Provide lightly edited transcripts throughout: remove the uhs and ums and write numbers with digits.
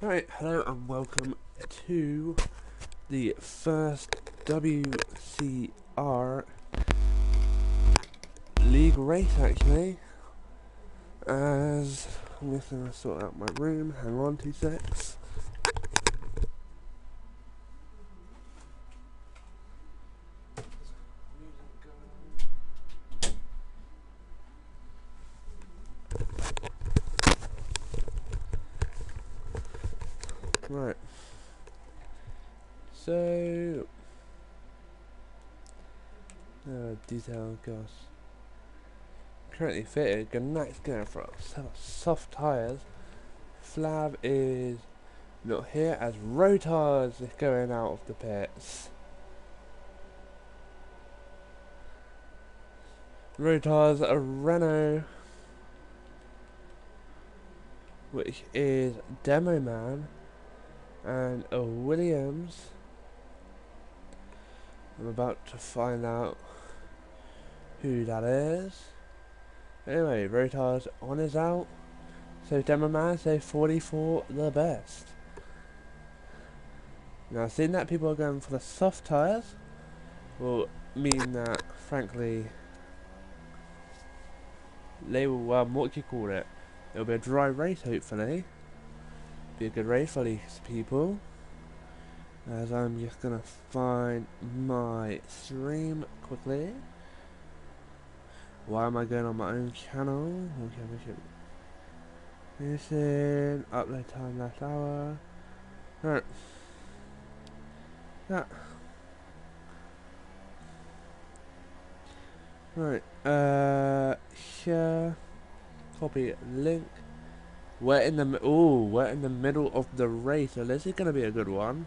Right, hello and welcome to the first WCR League race actually, as I'm just going to sort out my room, hang on 2 secs. Right, so, detail gosh. Currently fitted, Ganak's going for a set of soft tyres. Flav is not here as Rotars is going out of the pits. Rotars a Renault, which is Demo Man, and a Williams. I'm about to find out who that is. Anyway, Rotar's on his out. So Demo Man say 44 the best. Now seeing that people are going for the soft tyres will mean that frankly they will what do you call it? It'll be a dry race hopefully. Be a good race for these people. As I'm just gonna find my stream quickly. Why am I going on my own channel? Okay, we should listen. Upload time last hour. Right. Yeah. Right. Share. Copy link. We're in the middle of the race, so this is gonna be a good one.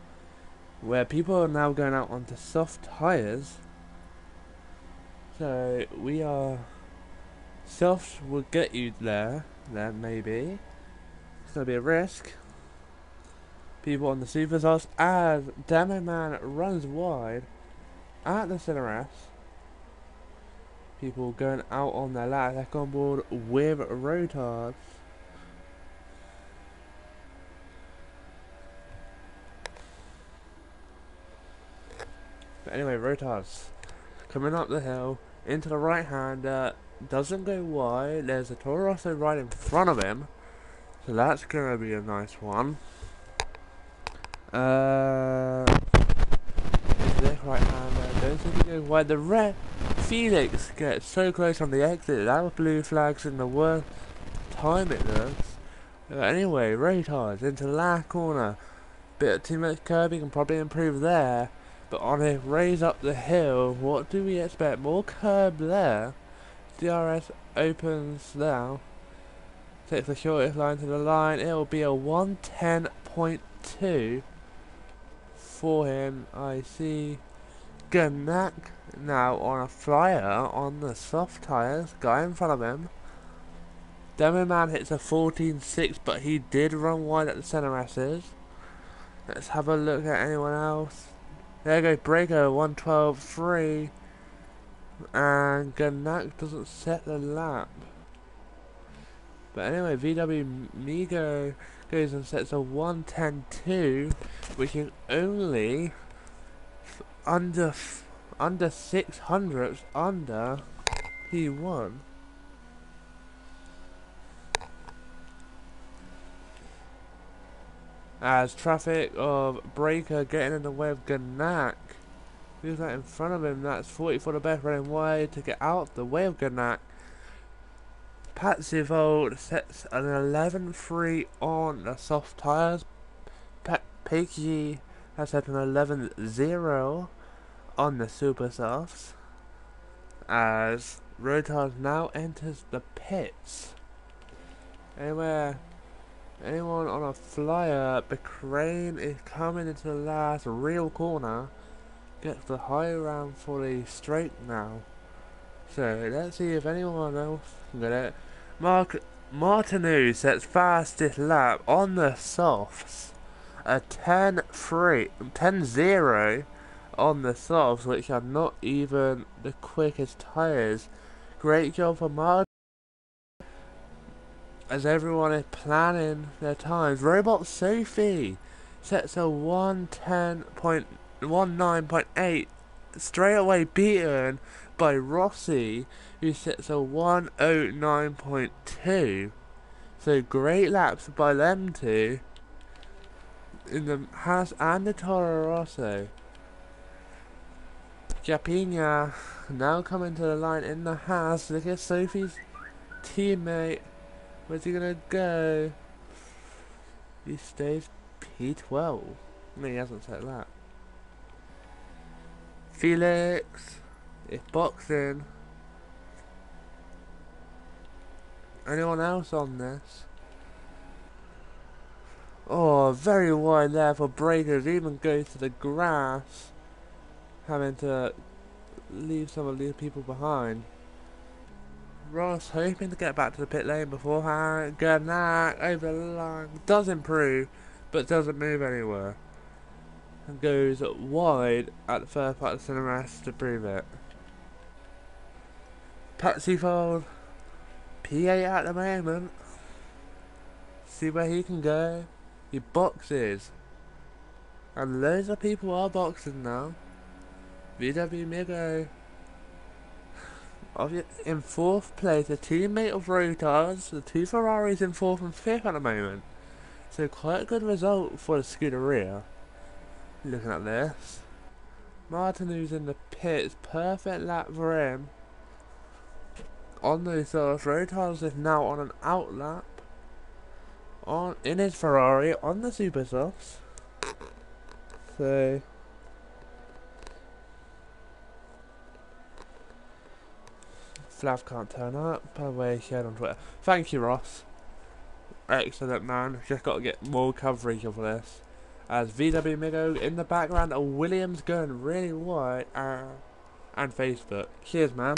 Where people are now going out onto soft tires. So we are. Soft will get you there maybe. It's gonna be a risk. People on the super softs as Demo Man runs wide at the center S. People going out on their lap, they're on board with Rotards. But anyway, Rotards coming up the hill into the right hander, doesn't go wide. There's a Toro Rosso right in front of him, so that's gonna be a nice one. This right hander don't seem to go wide. The red Felix gets so close on the exit. That blue flag's in the worst time it looks. Anyway, Rotards into the last corner. Bit too much curbing, can probably improve there. But on a raise up the hill, what do we expect? More curb there. DRS opens now. Takes the shortest line to the line. It will be a 110.2 for him. I see Ganak now on a flyer on the soft tyres. Guy in front of him. Demo Man hits a 14.6, but he did run wide at the center S's. Let's have a look at anyone else. There goes Breaker, 112.3. And Ganak doesn't set the lap. But anyway, VW Migo goes and sets a 110.2, which is only under 600ths under P1. As traffic of Breaker getting in the way of Ganak. Who's that in front of him? That's 40 for the best, running wide to get out of the way of Ganak. Patzivold sets an 11.3 on the soft tyres. Peggy has set an 11.0 on the super softs. As Rotards now enters the pits. Anyone on a flyer, Becrane is coming into the last real corner. Gets the high round for the straight now. So let's see if anyone else can get it. Martineau sets fastest lap on the softs. A 10.0 on the softs, which are not even the quickest tyres. Great job for Martin. as everyone is planning their times. Robot Sophie sets a 110.19.8, straight away beaten by Rossi, who sets a 109.2. So great laps by them two in the Haas and the Toro Rosso. Japina now coming to the line in the Haas. Look at Sophie's teammate. Where's he gonna go? He stays P12. No, he hasn't set that. Felix is boxing. Anyone else on this? Oh, very wide there for breakers. Even goes to the grass, having to leave some of these people behind. Ross hoping to get back to the pit lane beforehand. Ganac over the line. Does improve, but doesn't move anywhere. And goes wide at the first part of the Cinemas to prove it. Patsy Fold. P8 at the moment. See where he can go. He boxes. And loads of people are boxing now. VW Migo. In fourth place, a teammate of Rotar's, the two Ferraris in fourth and fifth at the moment. So quite a good result for the Scuderia. Looking at this. Martin, who's in the pits, perfect lap for him. On those softs, Rotar's is now on an out lap. In his Ferrari, on the super softs. So Flav can't turn up. By the way, shared on Twitter. Thank you, Ross. Excellent, man. Just got to get more coverage of this. As VW Migo in the background, a Williams going really wide. And Facebook. Cheers, man.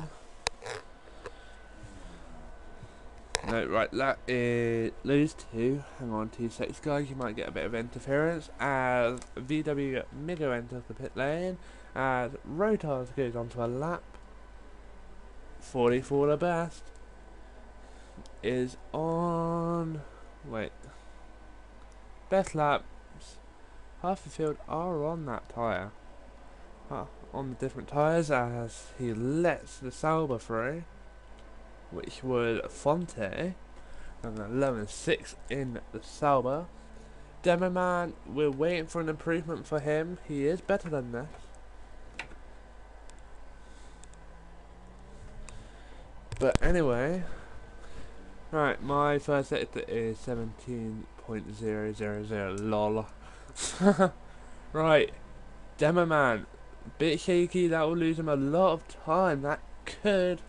No, right, that is lose 2. Hang on 2 seconds, guys. You might get a bit of interference as VW Migo enters the pit lane. As Rotas goes onto a lap. 44 the best is on. Wait, best laps. Half the field are on that tyre, on the different tyres, as he lets the Sauber through, which was Fonte, and 11.6 in the Sauber. Demo Man, we're waiting for an improvement for him. He is better than this. But anyway, right, my first sector is 17.000, lol. Right, Demo Man, bit shaky, that will lose him a lot of time. That could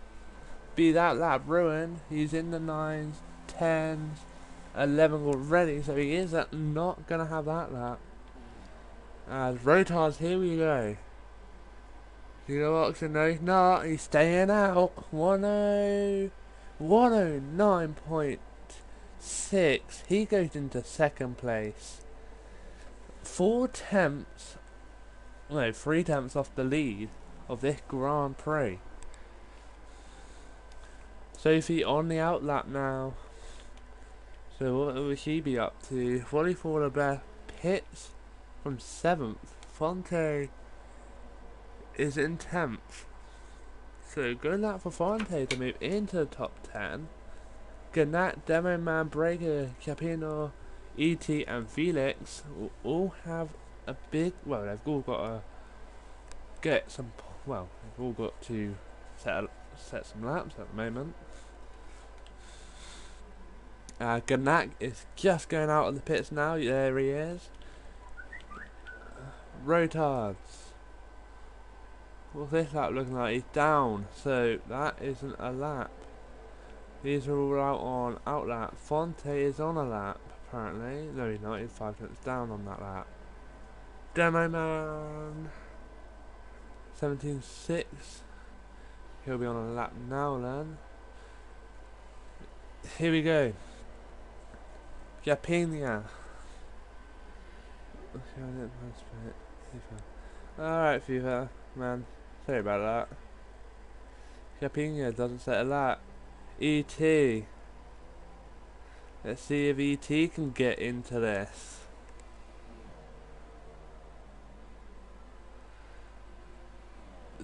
be that lap ruined. He's in the 9s, 10s, 11 already, so he is not going to have that lap. As Rotas, here we go. You know what? No, he's not. He's staying out. 109.6. He goes into second place. 3 tenths off the lead of this Grand Prix. Sophie on the outlap now. So what will she be up to? 44 the best. Pits from 7th. Fonte is in 10th. So good luck for Fonte to move into the top 10. Gannat, Demo Man, Breaker, Capino, ET and Felix will all have a big, well, they've all got to get some, well, they've all got to set some laps at the moment. Gannat is just going out of the pits now. There he is. Rotards. What's this lap looking like? He's down, so that isn't a lap. These are all out on outlap. Fonte is on a lap, apparently. No, he's not. He's 5 minutes down on that lap. Demo Man. 17.6. He'll be on a lap now then. Here we go. Japania. Alright, FIFA, man. Sorry about that. Japania doesn't set a lap. ET. Let's see if ET can get into this.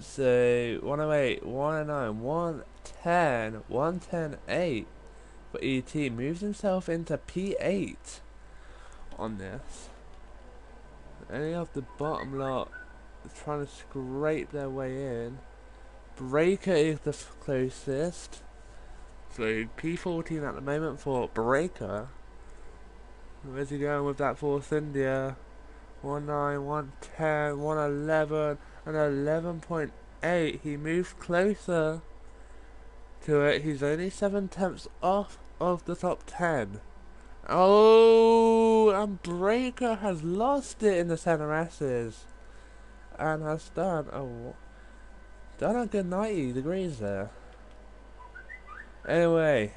So 108, 109, 110, 110, 8 for ET. Moves himself into P8 on this. Any of the bottom lot is trying to scrape their way in. Breaker is the closest. So P14 at the moment for Breaker. Where's he going with that Force India? 109, 110, 111, and 11.8. He moves closer to it. He's only 7/10 off of the top 10. Oh, and Breaker has lost it in the center S's and has done a good 90 degrees there. Anyway,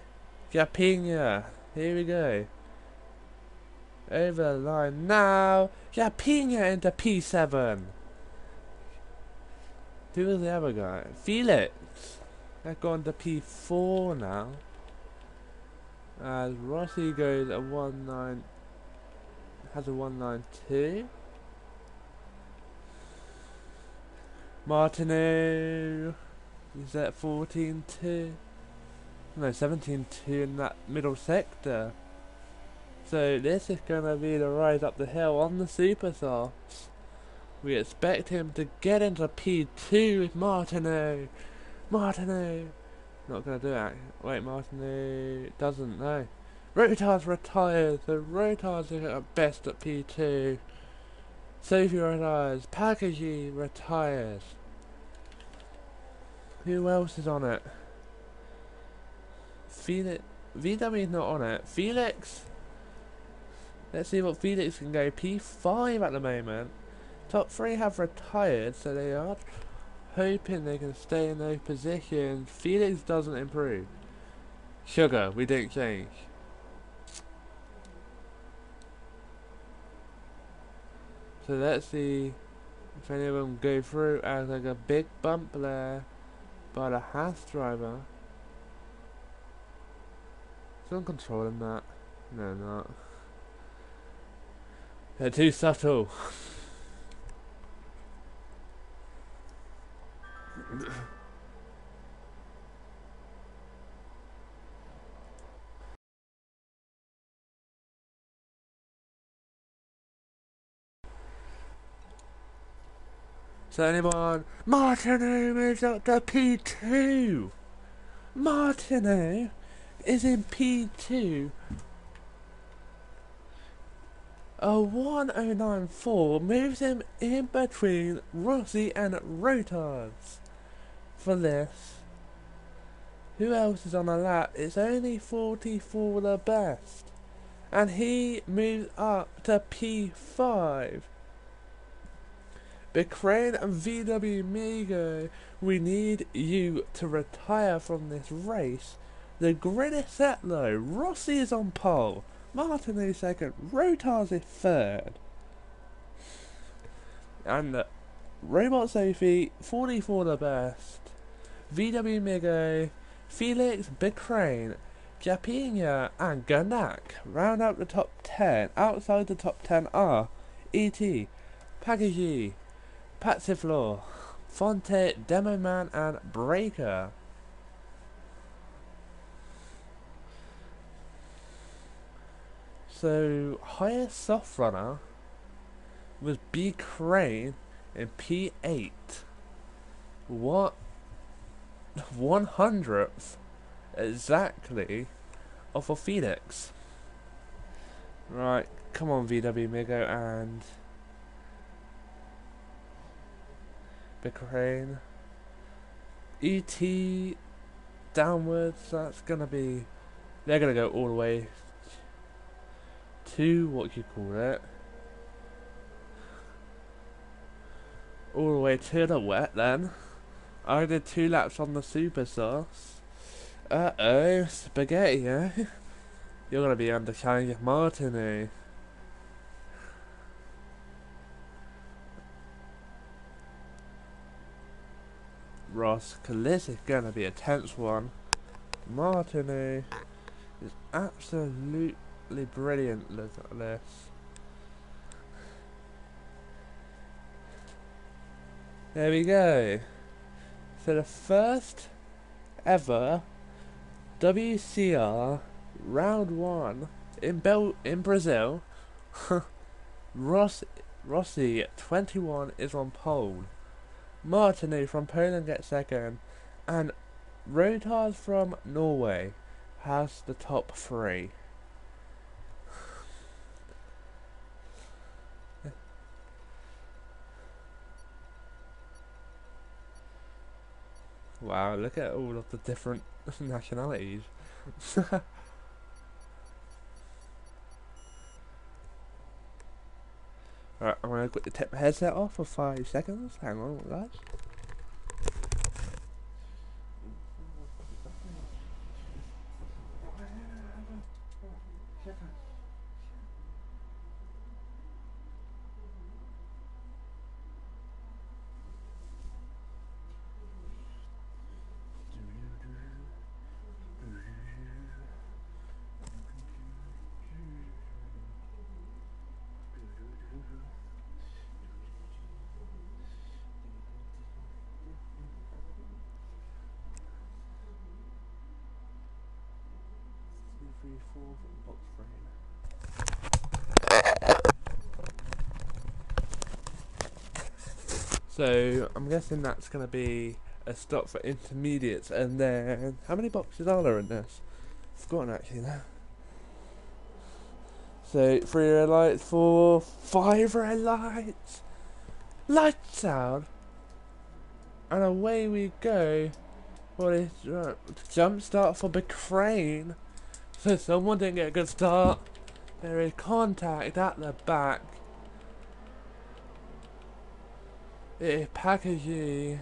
Japinha, here we go. Over the line now. Japinha into P7. Who was the other guy? Felix. They've gone to P4 now. As Rossi goes a 1-9, has a 192. Martineau is at 14-2. No, 17-2 in that middle sector. So this is going to be the rise up the hill on the super softs. We expect him to get into P2 with Martineau. Martineau. Not going to do it. Wait, Martineau doesn't know. Rotards retires. So Rotards is at best at P2. Sophie retires. Pakaji retires. Who else is on it? Felix. VW's not on it. Felix. Let's see what Felix can go. P5 at the moment. Top 3 have retired, so they are hoping they can stay in those positions. Felix doesn't improve. Sugar, we didn't change. So let's see if any of them go through. As like a big bump there by the Haas driver. Someone controlling that? No, not. They're too subtle. So anyone? Martineau moves up to P2. Martineau is in P2. A 1094 moves him in between Rossi and Rotards. For this, who else is on a lap? It's only 44 the best, and he moves up to P5. Becrane and VW Migo, we need you to retire from this race. The grid is set though. Rossi is on pole. Martineau second. Rotards is third. And Robot Sophie, 44 the best. VW Migo, Felix, Becrane, Japinha and Ganak round out the top 10. Outside the top 10 are E.T., Pagaji, Patsiflor, Fonte, Demo Man and Breaker. So highest soft runner was B Crane in P8. What 100th exactly off of Felix. Right, come on VW Migo and Becrane. ET downwards, that's gonna be, they're gonna go all the way to what you call it, all the way to the wet then. I did 2 laps on the super sauce. Uh-oh, spaghetti, eh? You're gonna be under challenge with Martineau. Ross, cause this is gonna be a tense one. Martineau It's absolutely brilliant. Look at this. There we go. So the first ever WCR round 1 in Brazil. Rossi 21 is on pole. Martinu from Poland gets second, and Rotas from Norway has the top 3. Wow, look at all of the different nationalities. Alright, I'm gonna quickly take my headset off for 5 seconds. Hang on, guys. So I'm guessing that's gonna be a stop for intermediates, and then how many boxes are there in this? I've forgotten actually now. So 3 red lights, 4, 5 red lights. Lights out, and away we go. What is jump start for Bahrain? So someone didn't get a good start. There is contact at the back. It is Pakaji,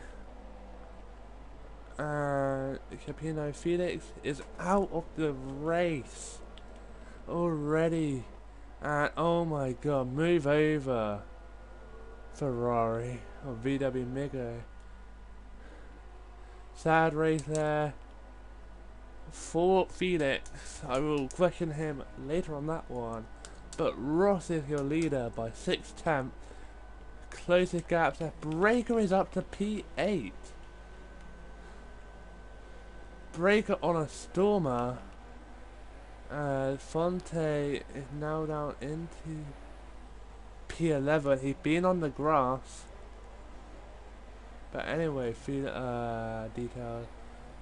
and Capino Felix is out of the race already. And oh my god, move over, Ferrari or VW Migo. Sad race there for Felix. I will question him later on that one. But Ross is your leader by 6/10. Closest gaps there. Breaker is up to P8. Breaker on a Stormer. Fonte is now down into P11. He's been on the grass. But anyway, details.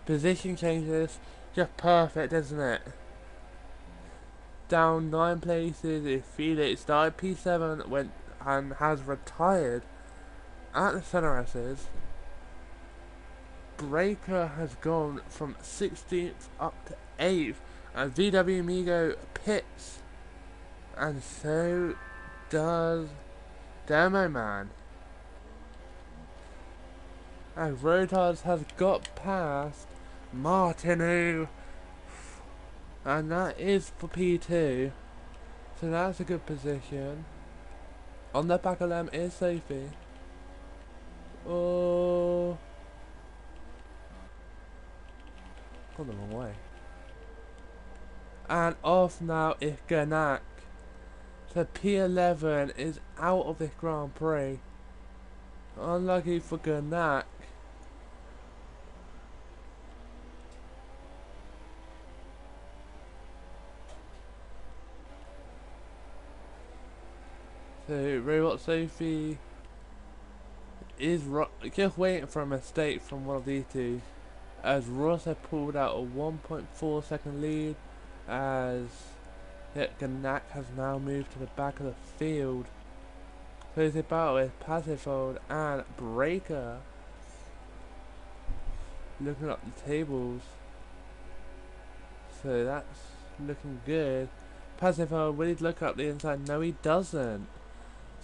Position changes. Just perfect, isn't it? Down 9 places if Felix started P7, went and has retired at the Center S's. Breaker has gone from 16th up to 8th, and VW Migo pits, and so does Demo Man. And Rotas has got past Martinu, and that is for P2, so that's a good position. On the back of them is Sophie. Oh, gone the wrong way. And off now is Ganak. So P11 is out of this Grand Prix. Unlucky for Ganak. So Robot Sophie is just waiting for a mistake from one of these two, as Ross had pulled out a 1.4 second lead, as Ganak has now moved to the back of the field. So it's about with Passifold and Breaker looking up the tables. So that's looking good. Passifold, will he look up the inside? No, he doesn't.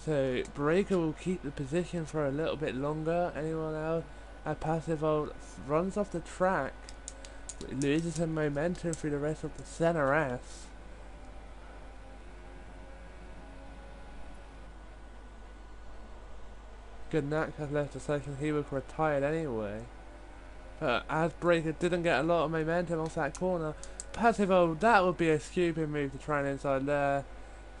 So Breaker will keep the position for a little bit longer. Anyone else? And Passifold runs off the track, loses some momentum through the rest of the Center S. Ganak has left the session. He was retired anyway. But as Breaker didn't get a lot of momentum off that corner, passive hold, that would be a stupid move to try and inside there.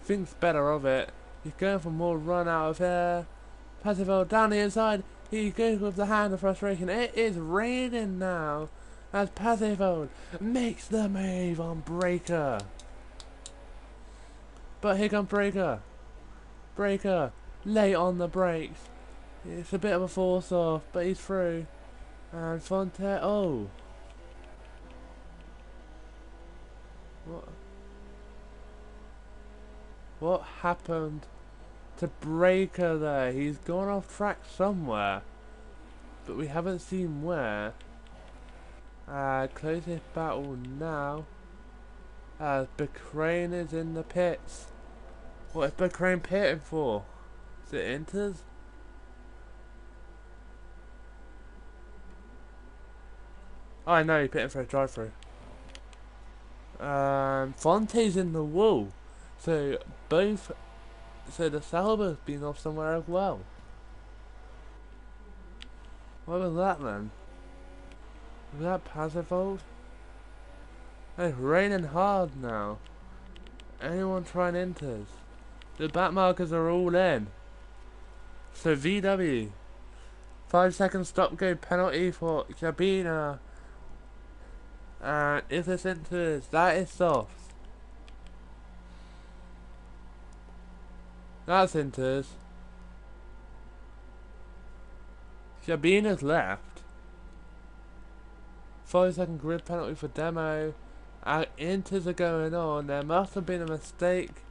Thinks better of it. He's going for more run out of here. Passive hold down the inside. He goes with the hand of frustration. It is raining now as passive hold makes the move on Breaker. But here comes Breaker. Breaker late on the brakes. It's a bit of a force off, but he's through. And Fonte, oh. What happened to Breaker there? He's gone off track somewhere, but we haven't seen where. Closest battle now as Bahrain is in the pits. What is Bahrain pitting for? Is it Inters? Oh, I know, he's pitting for a drive-through. Fonte's in the wall. So the Sauber's been off somewhere as well. What was that then? Was that passive hold? It's raining hard now. Anyone trying Inters? The back markers are all in. So VW. 5-second stop go penalty for Cabina. And if this enters, that is soft. That's enters. Cabina's left. 5-second grid penalty for demo. Our inters are going on. There must have been a mistake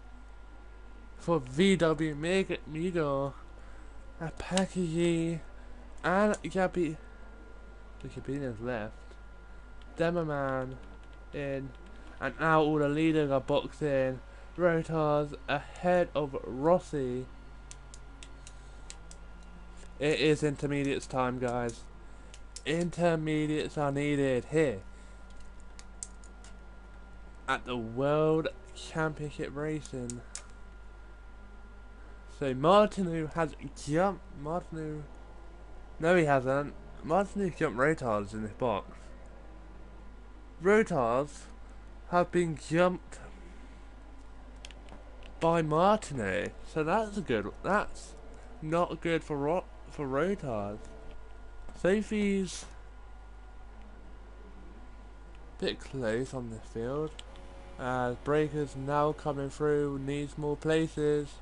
for VW Migo, Apaki, and Gabi. The Cabina's left. Demo man in, and now all the leaders are boxed in. Rotars ahead of Rossi. It is intermediates time, guys. Intermediates are needed here at the World Championship Racing. So Martinu has jumped. No, he hasn't. Martinu jumped Rotars in this box. Rotars have been jumped by Martinu, so that's not good for Rotars. Sophie's a bit close on this field. Breakers now coming through, needs more places.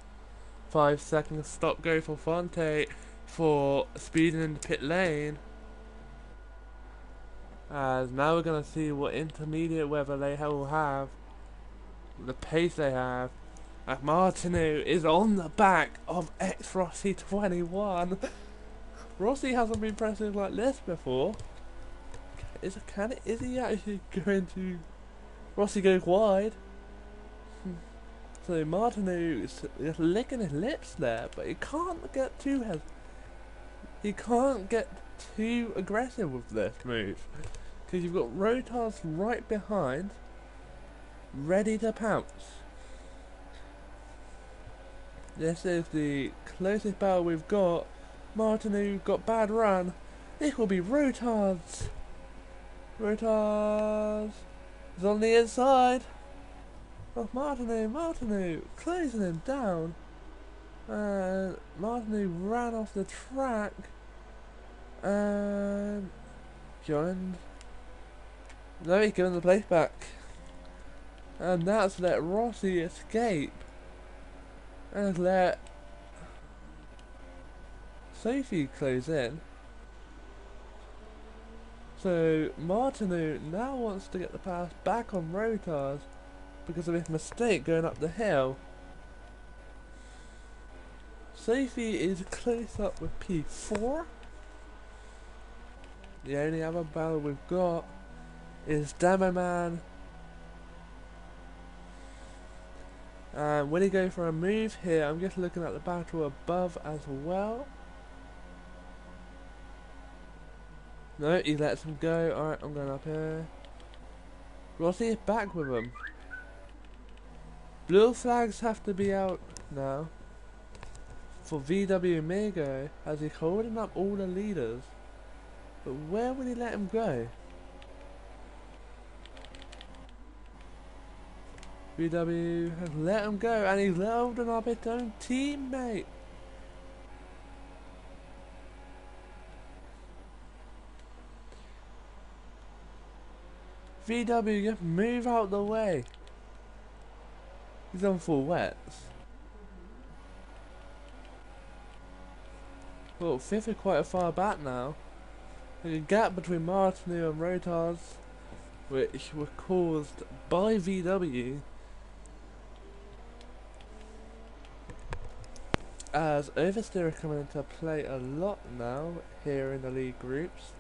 5-second stop go for Fonte for speeding in the pit lane. As now we're going to see what intermediate weather they will have, the pace they have. Martinu is on the back of ex-Rossi 21. Rossi hasn't been pressing like this before. Is he actually going to... Rossi goes wide. So Martinu is licking his lips there, but he can't get too aggressive with this move, because you've got Rotars right behind, ready to pounce. This is the closest battle we've got. Martinu got bad run. This will be Rotars. Rotars is on the inside. Oh, Martinu closing him down. And Martinu ran off the track and joined. No, he's given the place back. And that's let Rossi escape. And let Sophie close in. So Martinu now wants to get the pass back on Rotars because of his mistake going up the hill. Sophie is close up with P4. The only other battle we've got is Demo Man. And will he go for a move here? I'm just looking at the battle above as well. No, he lets him go. Alright, I'm going up here. Rossi is back with him. Blue flags have to be out now for VW Migo, as he's holding up all the leaders. But where would he let him go? VW has let him go, and he's loading up his own teammate. VW, just move out the way. He's on full wets. Well, fifth is quite a far back now. There's a gap between Martinu and Rotas, which was caused by VW, as oversteer are coming into play a lot now here in the league groups,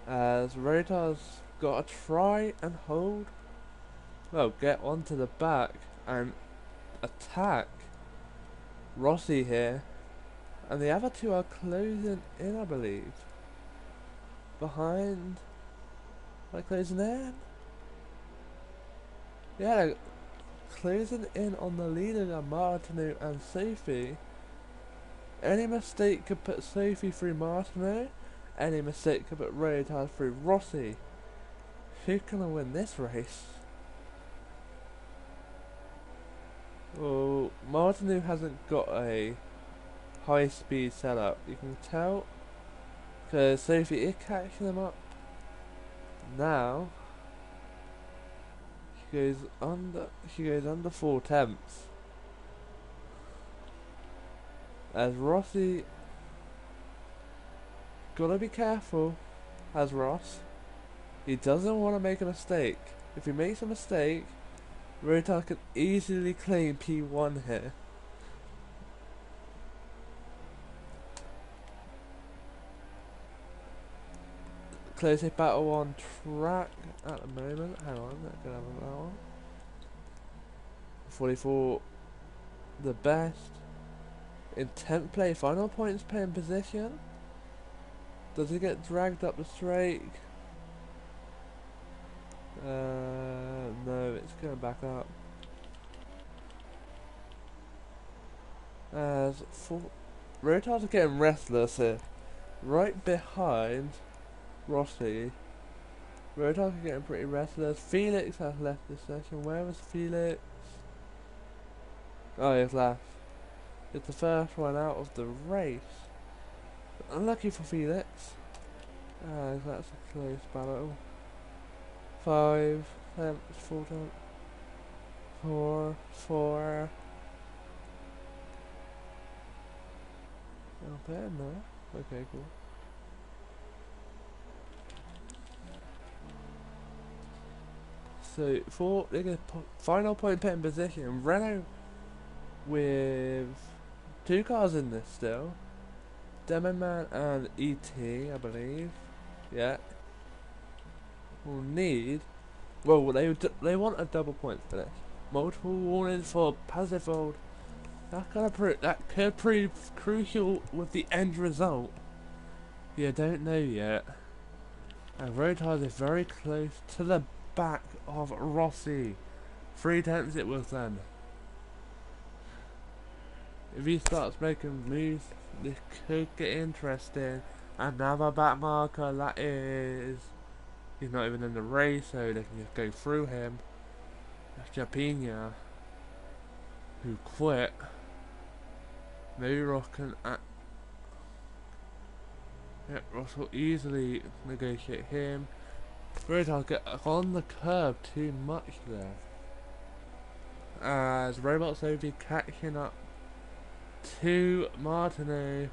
as Rotas got to try and hold, well, get onto the back and attack Rossi here, and the other two are closing in, I believe, behind, like closing in, yeah, they're closing in on the leaders of Martinu and Sophie. Any mistake could put Sophie through Martinu, any mistake could put Rotas through Rossi. Who's gonna win this race? Well, Martinu hasn't got a high speed setup, you can tell, because Sophie is catching them up now. She goes under 4/10, as Rossi gotta be careful, as Ross, he doesn't want to make a mistake. If he makes a mistake, Rotas can easily claim P1 here. Closest battle on track at the moment. Hang on, let's go have that one. 44, the best. In 10th place, final points pay in position. Does he get dragged up the straight? No, it's going back up. As Rotas are getting restless here. Right behind Rossi. Rotas are getting pretty restless. Felix has left this session. Where was Felix? Oh, he's left. It's the first one out of the race. Unlucky for Felix. That's a close battle. 5, 10, 4, 4, 4. Not bad, no? Okay, cool. So, they're going to final point pit in position. Renault with 2 cars in this still. Demon Man and ET, I believe. Yeah. Will need. Well, they want a double point finish. Multiple warnings for passive hold. That could prove crucial with the end result. You don't know yet. And Rotas is very close to the back of Rossi. 3/10 it was then. If he starts making moves, this could get interesting. Another back marker, that is. He's not even in the race, so they can just go through him. That's Japina, who quit. Maybe Ross can. Ross will easily negotiate him. Rotas get on the curb too much there. As Robot Sophie catching up to Martinu.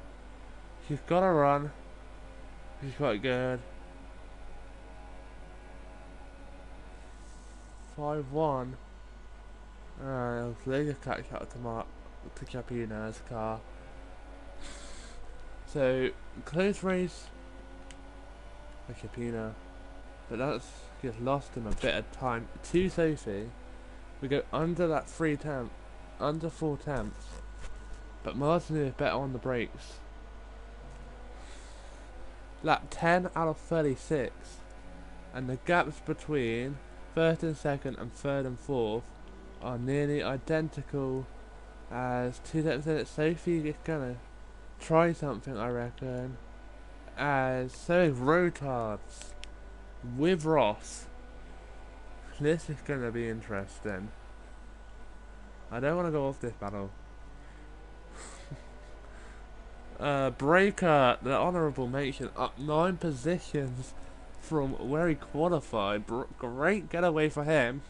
She's gotta run. She's quite good. 5-1. They just catch up to Japina's car. So, close race for Japina. But that's just lost him a bit of time to Sophie. We go under that 3/10, under 4/10. But Martinu is better on the brakes. Lap 10 out of 36. And the gaps between first and second and third and fourth are nearly identical, as 2 seconds in it. Sophie is gonna try something, I reckon, as so is Rotas. with Ross. This is going to be interesting. I don't want to go off this battle. Breaker, the honourable mention, up 9 positions from where he qualified. Great getaway for him.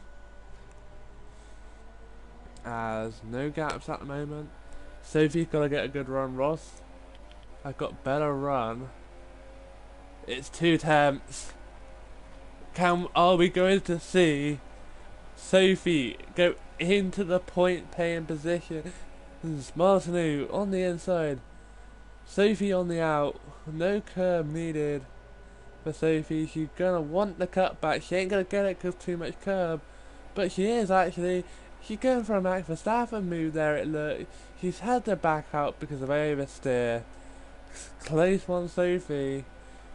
As no gaps at the moment. Sophie's got to get a good run. Ross, I got better run. It's 2 attempts. Are we going to see Sophie go into the point paying position? Martineau on the inside. Sophie on the out. No curb needed for Sophie. She's gonna want the cutback. She ain't gonna get it because too much curb. But she is actually. She's going for a Max Verstappen move there. It look. She's had to back out because of oversteer. Close one, Sophie.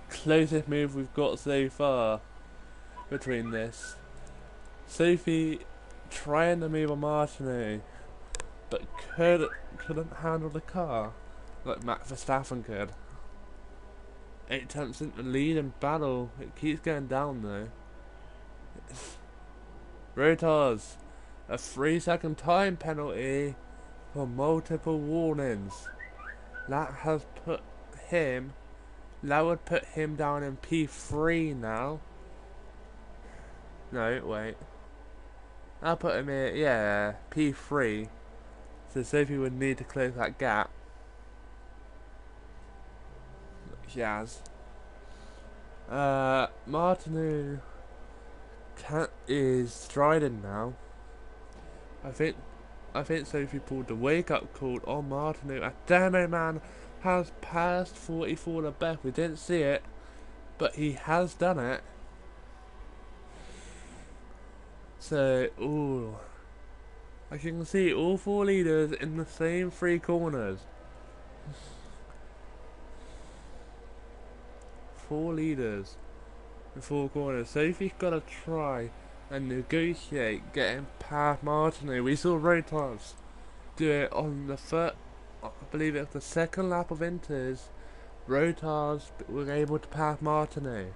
Closest move we've got so far between this. Sophie trying to move on Martineau, but couldn't handle the car like Max Verstappen could. 8 attempts into the lead in battle. It keeps going down though. Rotars, a 3-second time penalty for multiple warnings. That would put him down in P3 now. No, wait. I'll put him in, yeah, P3. So Sophie would need to close that gap. She has. Martineau is striding now. I think Sophie pulled the wake up call on Martineau. A demo man has passed 44 to Beth. We didn't see it, but he has done it. So, ooh. As you can see, all 4 leaders in the same 3 corners. 4 leaders in 4 corners. Sophie's got to try and negotiate getting past Martineau. We saw Rotars do it on the first, I believe it was the 2nd lap of Inters. Rotars were able to pass Martineau.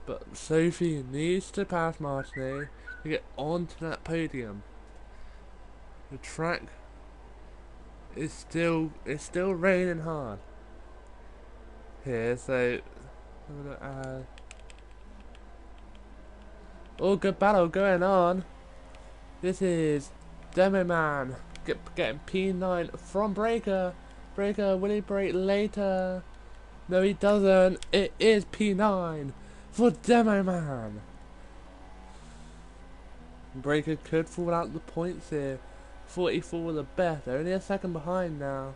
But Sophie needs to pass Martineau to get onto that podium. The track is still raining hard here, so I'm gonna add. Oh, good battle going on. This is Demo Man getting P9 from Breaker. Breaker, will he brake later? No, he doesn't. It is P9 for Demo Man. Breaker could fall out the points here. 44 the best. They're only a second behind now.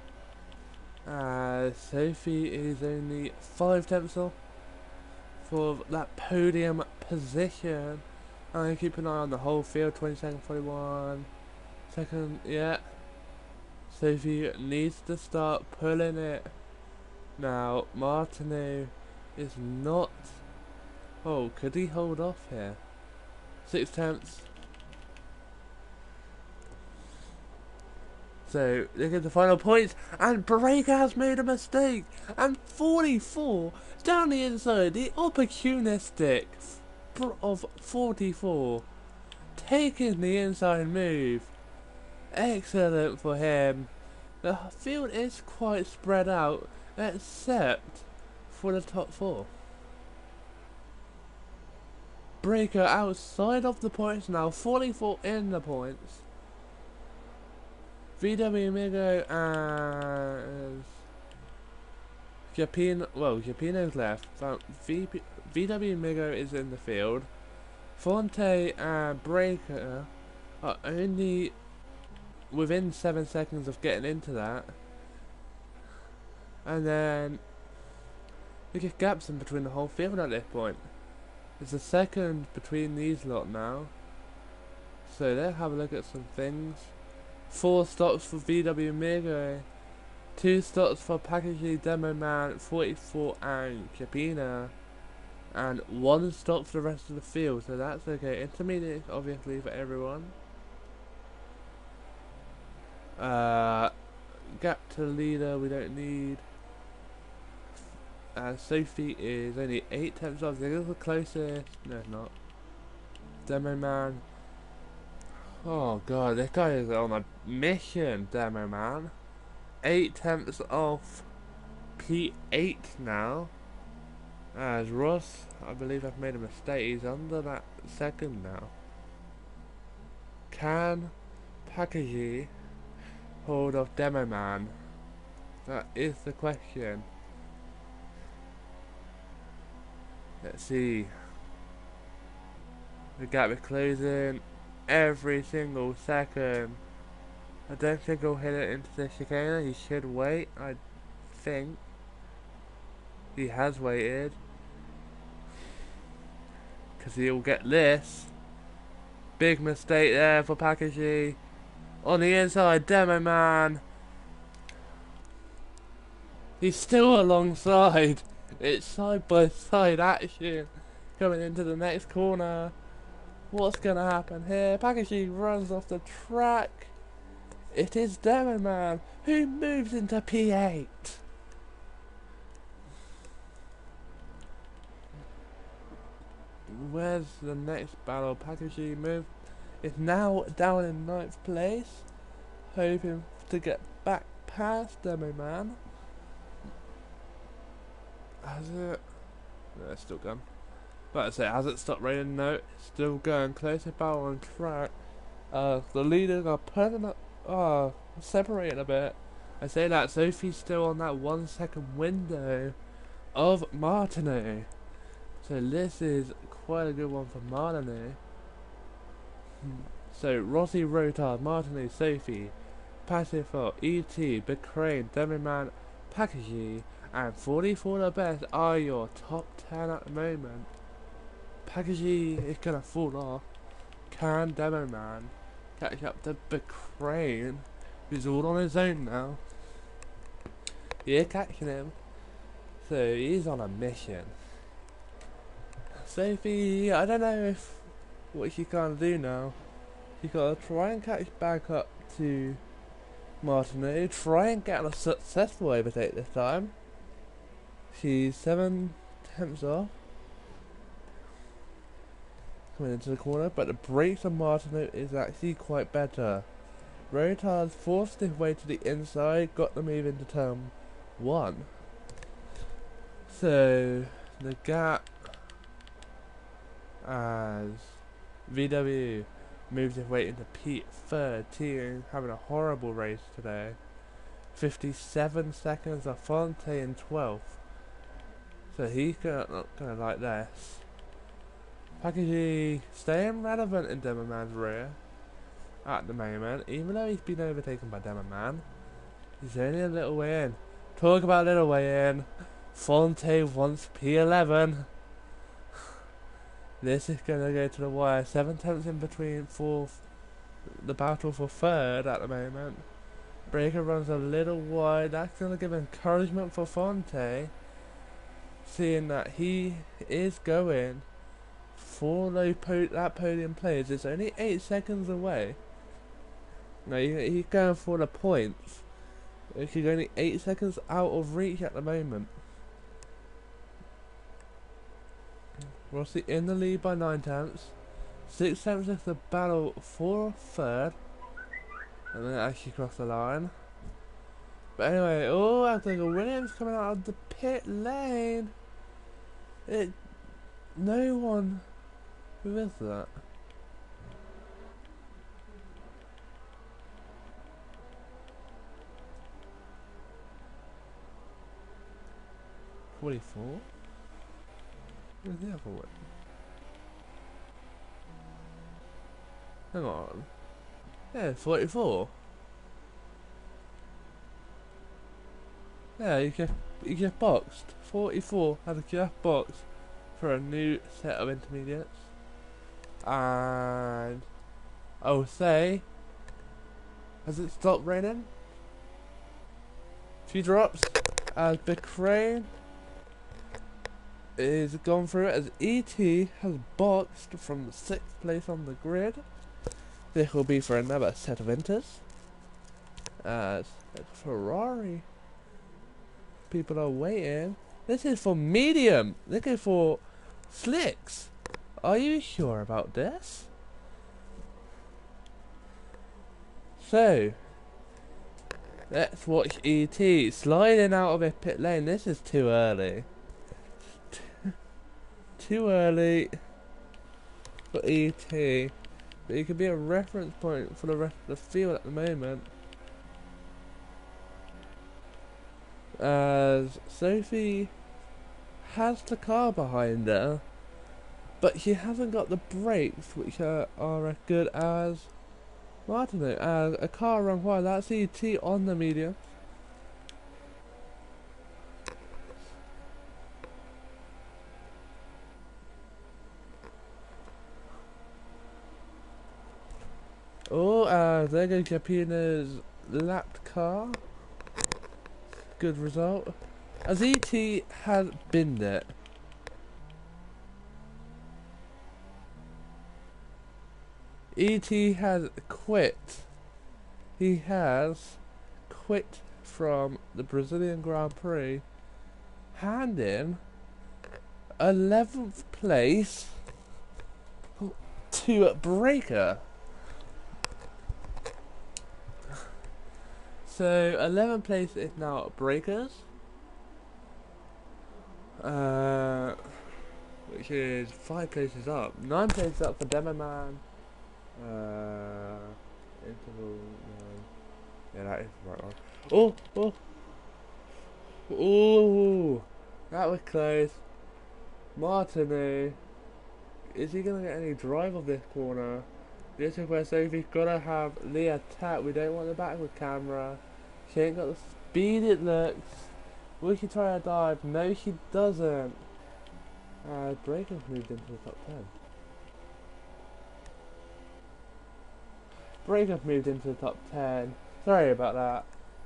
Sophie is only 5 tenths off for that podium position. I'm keep an eye on the whole field. 22nd, 41. Second, yeah. Sophie needs to start pulling it. Now, Martineau is not. Oh, could he hold off here? 6 tenths. So, look at the final points, and Breaker has made a mistake, and 44 down the inside, the opportunistic of 44, taking the inside move. Excellent for him. The field is quite spread out, except for the top 4. Breaker outside of the points now, 44 in the points. VW Migo and Japino's left. VW Migo is in the field. Fonte and Breaker are only within 7 seconds of getting into that. And then we get gaps in between the whole field at this point. There's a second between these lot now. So let's have a look at some things. 4 stops for VW Migo, 2 stops for Packaging Demo Man, 44 and Capina, and 1 stop for the rest of the field, so that's okay. Intermediate obviously for everyone. Gap to leader we don't need. Sophie is only 8 tenths off. They're the closest. No, it's not. Demo Man. Oh god, this guy is on a mission, Demo Man. 8 tenths off P8 now. As Ross, I believe I've made a mistake. He's under that second now. Can Pakaji hold off Demo Man? That is the question. Let's see. The gap is closing every single second. I don't think he'll hit it into the chicane. He should wait, I think. He has waited. Because he'll get this. Big mistake there for Pakaji. On the inside, Demo Man. He's still alongside. It's side by side action. Coming into the next corner. What's gonna happen here? Pakaji runs off the track. It is Demo Man who moves into P8. Where's the next battle? Pakaji move is now down in 9th place, hoping to get back past Demo Man. Has it? No, it's still gone. But I say, has it stopped raining? No, it's still going. Closest battle on track. The leaders are putting up, separating a bit. I say that Sophie's still on that 1 second window of Martineau. So this is quite a good one for Martineau. So Rossi, Rotard, Martineau, Sophie, Pacific, E.T., Big Crane, Demiman, Pakaji, and 44 the best are your top 10 at the moment. Pakaji is gonna fall off. Can Demoman catch up to Big Crane, who's all on his own now? You're catching him. So he's on a mission. Sophie, I don't know what she can do now. She gotta try and catch back up to Martineau, try and get a successful overtake this time. She's 7 tenths off. Coming into the corner, but the brakes on Martineau is actually quite better. Rotard's forced his way to the inside, got the move into turn 1. So the gap as VW moves his way into P13, having a horrible race today. 57 seconds of Fonte in 12th. So he's not gonna like this. Pakaji staying relevant in Demoman's rear at the moment, even though he's been overtaken by Demoman. He's only a little way in. Talk about little way in. Fonte wants P11. This is gonna go to the wire. 7 tenths in between for the battle for 3rd at the moment. Breaker runs a little wide. That's gonna give encouragement for Fonte, seeing that he is going for that podium place. It's only 8 seconds away. No, he's going for the points. He's only 8 seconds out of reach at the moment. Rossi in the lead by 9 tenths. 6 tenths of the battle for 3rd. And then actually crossed the line. But anyway, I think Williams coming out of the pit lane. No one. Who is that? $44? Where's the other one? Hang on. Yeah, 44. Yeah, you get boxed. 44 had a just boxed for a new set of intermediates. And I will say, has it stopped raining? Few drops as Big Crane is gone through it, as ET has boxed from the 6th place on the grid. This will be for another set of inters. As Ferrari, people are waiting. This is for medium. Looking for slicks. Are you sure about this? So, let's watch ET sliding out of a pit lane. This is too early. Too early for ET. But it could be a reference point for the rest of the field at the moment. As Sophie has the car behind her, but she hasn't got the brakes, which are as good as Martineau. As a car run wide, that's ET on the medium. Oh, there goes Japina's lapped car. Good result. As ET has binned it. ET has quit. He has quit from the Brazilian Grand Prix, handing 11th place to Breaker. So 11th place is now Breakers, which is 5 places up, 9 places up for Demo Man. Interval, yeah, that is the right one. Oh, that was close. Martineau, is he gonna get any drive of this corner? This is where Sophie's gotta have the attack. We don't want the backward camera. She ain't got the speed it looks. Will she try a dive? No, she doesn't. Breaker's moved into the top 10. Breaker's moved into the top 10. Sorry about that.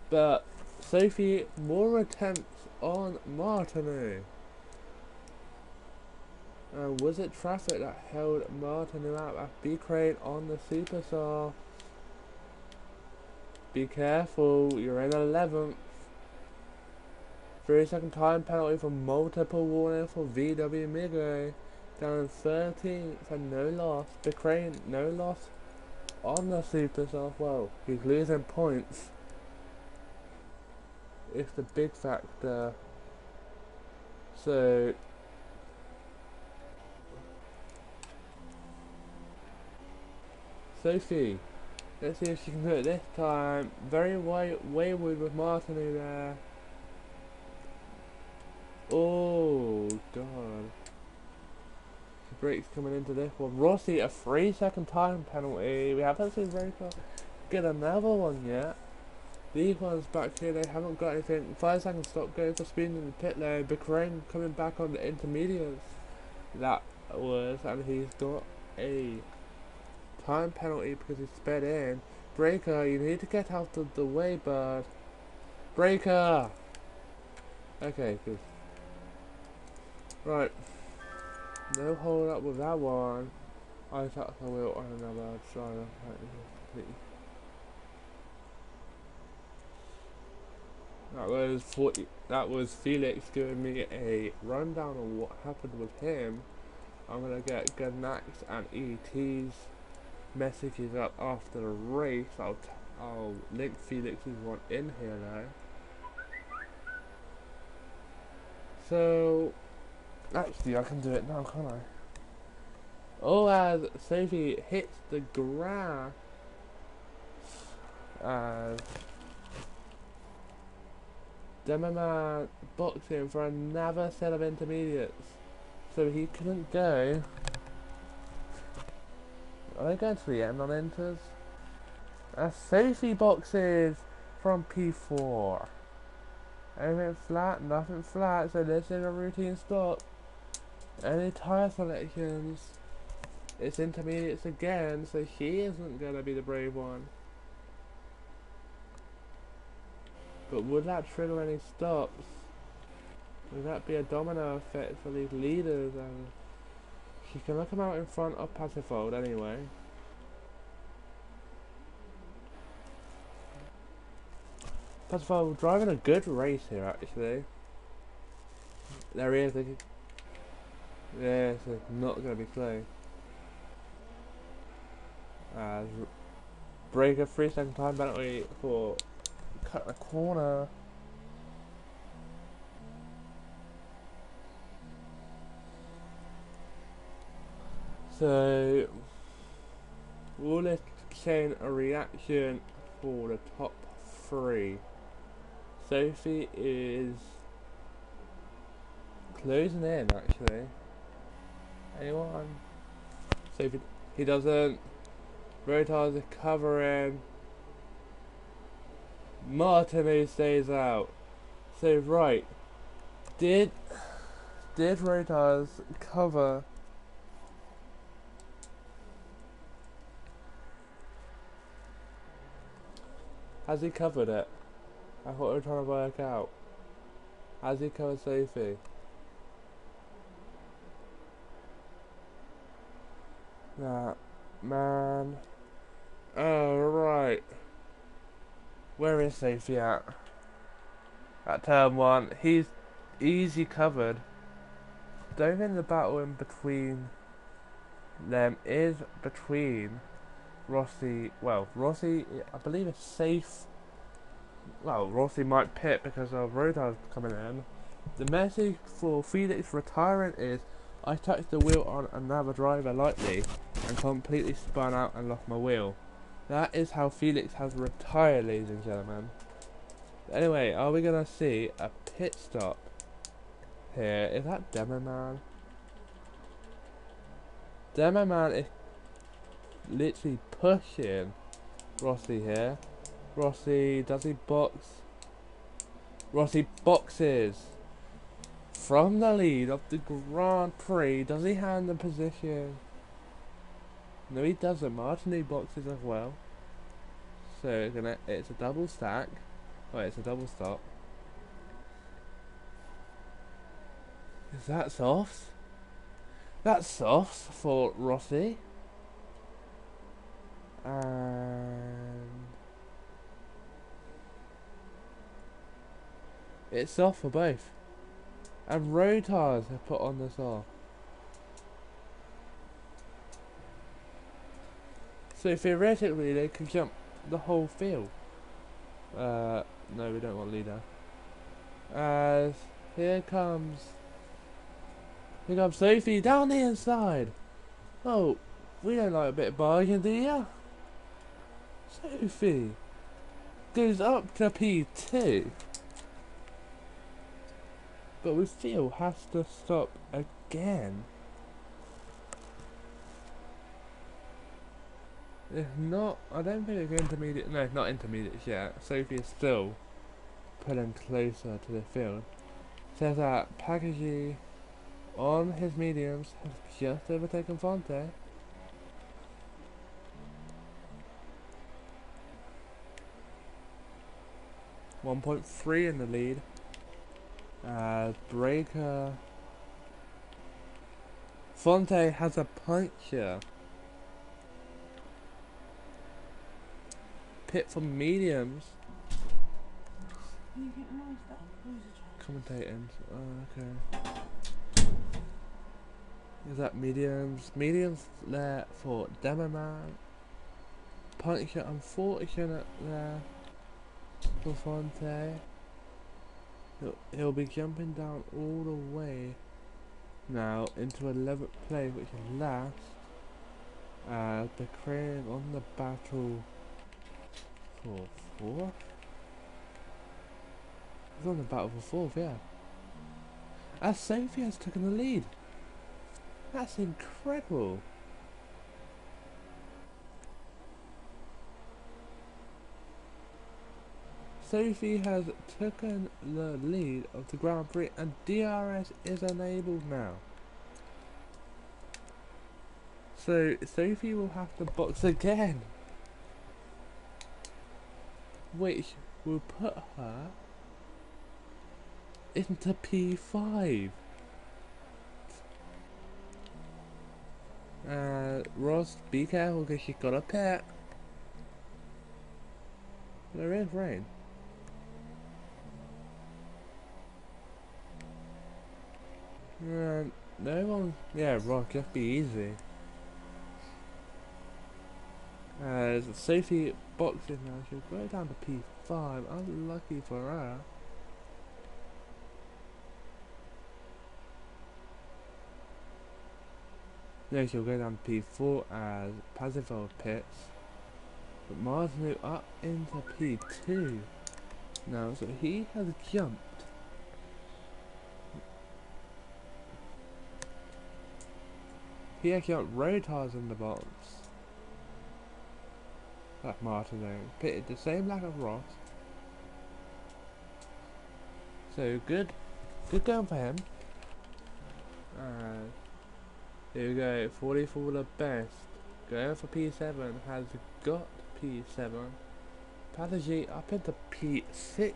But Sophie, more attempts on Martineau. Was it traffic that held Martineau out at B-Crane on the Super Soft? Be careful, you're in 11th. 3-second time penalty for multiple warning for VW Migray. Down in 13th and no loss. B-Crane, no loss on the Super Soft. Well, he's losing points. It's the big factor. So Sophie, let's see if she can do it this time. Very wayward with Martineau there. Oh god. The brakes coming into this one. Rossi, a 3-second time penalty. We haven't seen Breaker get another one yet. These ones back here, they haven't got anything. 5-second stop go for speed in the pit lane. Becrain coming back on the intermediates. That was, and he's got a time penalty because he sped in. Breaker, you need to get out of the way, bud. Breaker! Okay, good. Right. No hold up with that one. I tapped the wheel on another try. That was Felix giving me a rundown on what happened with him. I'm gonna get Ganax and ET's messages up after the race. I'll link Felix's one in here now. So actually I can do it now, can't I? Oh, as Sophie hits the grass, as Demerman boxing for another set of intermediates, so he couldn't go. Are they going to the end on enters? As Sophie boxes from P4. Anything flat? Nothing flat, so this is a routine stop. Any tyre selections? It's intermediates again, so she isn't going to be the brave one. But would that trigger any stops? Would that be a domino effect for these leaders? And she's going to come out in front of Passifold anyway. Passifold driving a good race here actually. There he is. Yes, it's not going to be close. Break a 3 second time penalty for cut the corner. So, will this chain a reaction for the top 3? Sophie is closing in actually. Anyone? Sophie, he doesn't. Rotas is covering. Martinu stays out. So right, did Rotas cover? Has he covered it? That's what we're trying to work out. Has he covered Sophie? Nah, man. Oh right. Where is Sophie at? At turn 1, he's easy covered. Don't think the battle in between them is between Rossi. Well, Rossi, I believe, is safe. Well, Rossi might pit because of Rodas coming in. The message for Felix retiring is, I touched the wheel on another driver lightly and completely spun out and lost my wheel. That is how Felix has retired, ladies and gentlemen. Anyway, are we going to see a pit stop here? Is that Demo Man? Demo Man is literally pushing Rossi here. Rossi, does he box? Rossi boxes from the lead of the Grand Prix. Does he hand the position? No, he doesn't. Martinu boxes as well. So it's a double stack. Oh, it's a double stop. Is that soft? That's soft for Rossi. And it's soft for both. And Rotas have put on the soft. So theoretically they could jump the whole field. No, we don't want leader. As here comes Sophie down the inside. Oh, we don't like a bit of bargain, do ya? Sophie goes up to P2, but we feel has to stop again. If not, I don't think it's intermediate. No, not intermediate yet. Sophie is still pulling closer to the field. Says that Pagagi on his mediums has just overtaken Fonte. .3 in the lead. Breaker. Fonte has a puncture. Pit for mediums. Commentating. Okay. Is that mediums? Mediums there for Demoman. Puncture unfortunate there for Fonte. He'll be jumping down all the way now into 11th place, which is last. The crane on the battle for 4th? He's on the battle for 4th, yeah. As Sophie has taken the lead. That's incredible. Sophie has taken the lead of the Grand Prix and DRS is enabled now. So Sophie will have to box again, which will put her into P5. Ross, be careful because she's got a pet. There is rain. No one. Yeah, Rock, just be easy. As Sophie boxing now, she'll go down to P5. Unlucky for her. No, she'll go down to P4 as Pazival pits. But Martinu up into P2 now, so he has jumped. He actually got Rotars in the box. That Martinu pitted the same lack of Ross. So good going for him. Here we go, 40 for the best. Going for P7, has got P7. Patagy up into P6.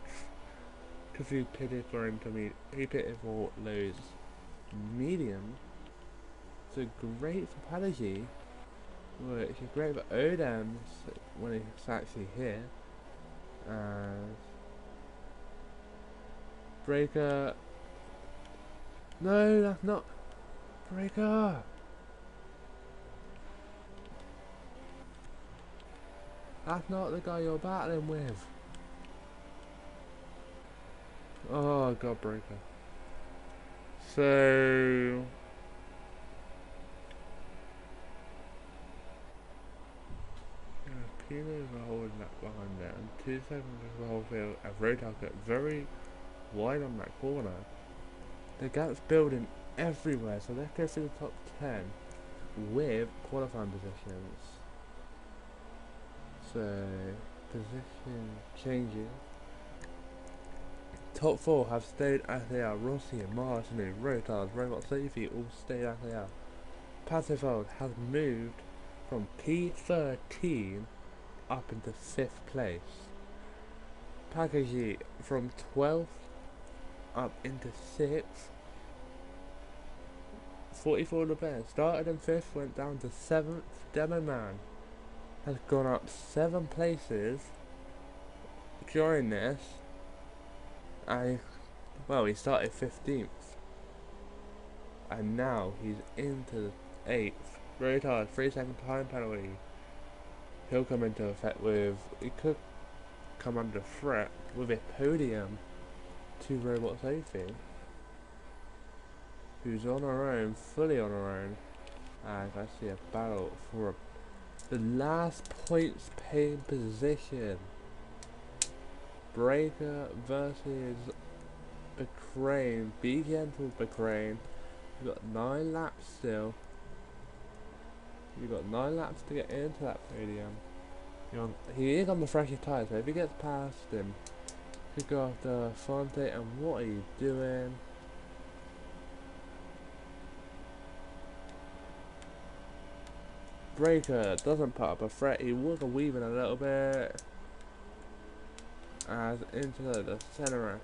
Because he pitted for intermediate. He pitted for lows medium. So great for Patagy. Which is great for Odem when he's actually here. Breaker. No, that's not. Breaker. That's not the guy you're battling with. Oh, God, Breaker. So. Pino is holding that behind there, and 2 seconds of the whole field. And Roadhouse got very wide on that corner. The gap's building everywhere, so let's go through the top 10 with qualifying positions. So, position changes. Top 4 have stayed as they are. Rossi and Martinu, Rotas, Robot Sophie all stayed as they are. Pazival has moved from P13 up into 5th place. Pakaji from 12th up into 6th. 44 the best. Started in 5th, went down to 7th. Demo Man has gone up 7 places during this. And well, he started 15th. And now he's into 8th. Very hard, 3-second time penalty. He'll come into effect with. He could come under threat with a podium to Robot Sophie, who's on her own, fully on her own. And I see a battle for the last points paying position. Breaker versus Becrane. Be gentle, Becrane. You've got 9 laps still. You've got 9 laps to get into that podium. He is on the freshest tyre, so if he gets past him, he'll go after Fonte. And what are you doing? Breaker doesn't put up a threat. He was weaving a little bit as into the centre.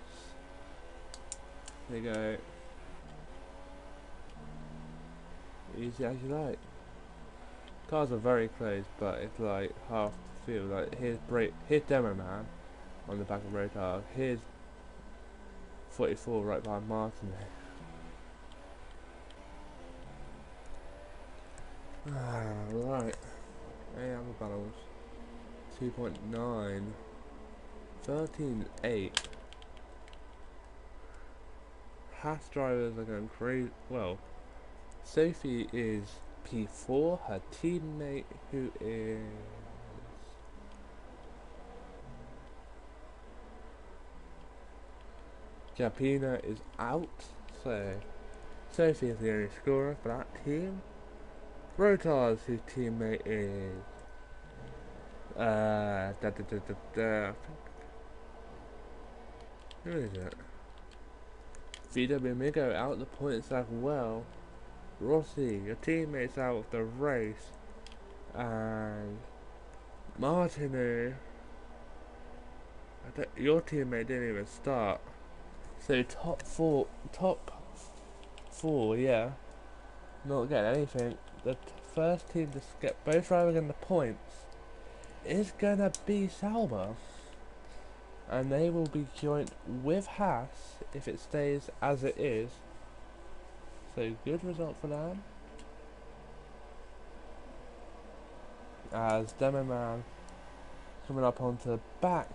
There you go. Easy as you like. Cars are very close, but it's like half the field. Like here's Demo Man on the back of Rotar. Here's 44 right behind Martin. Right. Hey, other battles. 2.9. 13.8. Haas drivers are going crazy. Well, Sophie is P4. Her teammate, who is Japina, is out. So Sophie is the only scorer for that team. Rotar's whose teammate is who is it? VW Migo out the points as well. Rossi, your teammate's out of the race. And Martinu, your teammate didn't even start. So top four, yeah, not getting anything. The first team to get both drivers in the points is gonna be Sauber, and they will be joined with Haas if it stays as it is. So good result for them. As Demo Man coming up onto the back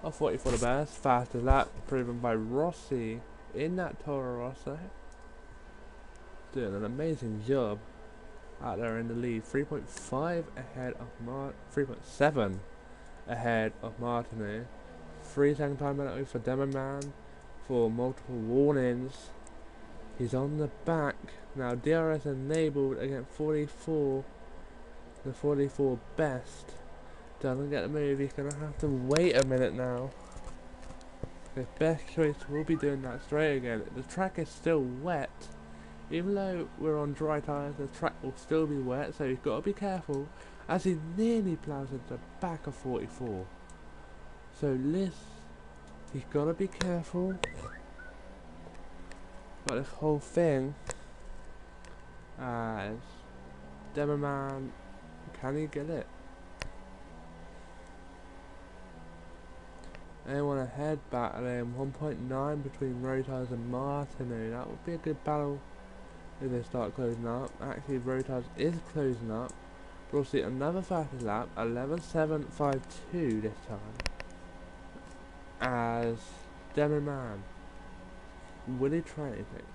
of 44 the best, fastest lap proven by Rossi in that Toro Rosso. Doing an amazing job out there in the lead. 3.5 ahead of 3.7 ahead of Martinu. 3-second time penalty for Demo Man for multiple warnings. He's on the back now. DRS enabled against 44. The 44 best doesn't get the move. He's gonna have to wait a minute now. His best choice will be doing that straight again. The track is still wet. Even though we're on dry tyres, the track will still be wet, so you've got to be careful as he nearly plows into the back of 44. So he's got to be careful. But this whole thing, as Demo Man, can he get it? Anyone ahead battling 1.9 between Rotas and Martinu. That would be a good battle if they start closing up. Actually, Rotas is closing up. We'll see another fastest lap, 11.752 this time. As Demo Man, will he try anything?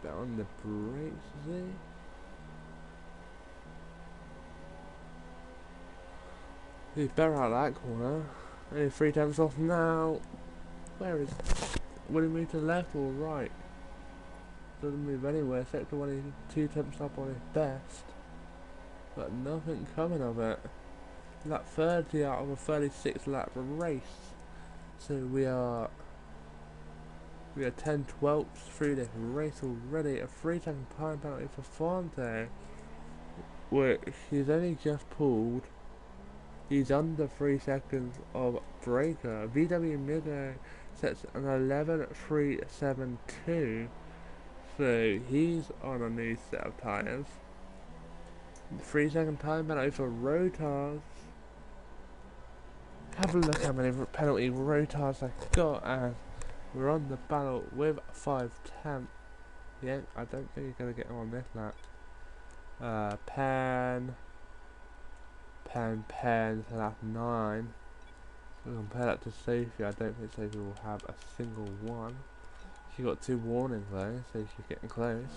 Bit on the brakes, is he? He's better out of that corner. Only 3 tenths off now. Will he move to the left or right? Doesn't move anywhere. Sector 1 is 2 tenths up on his best. But nothing coming of it. Lap 30 out of a 36 lap race. So we are 10/12 through this race already. A 3-second time penalty for Fonte, which he's only just pulled. He's under 3 seconds of breaker. VW Migo sets an 11.372, so he's on a new set of tyres. 3-second time penalty for Rotas. Have a look how many penalty Rotas I got, and we're on the battle with 5 tenths. Yeah, I don't think he's going to get him on this lap. Pen to lap 9. We'll compare that to Sophie. I don't think Sophie will have a single one. She got 2 warnings though, so she's getting close.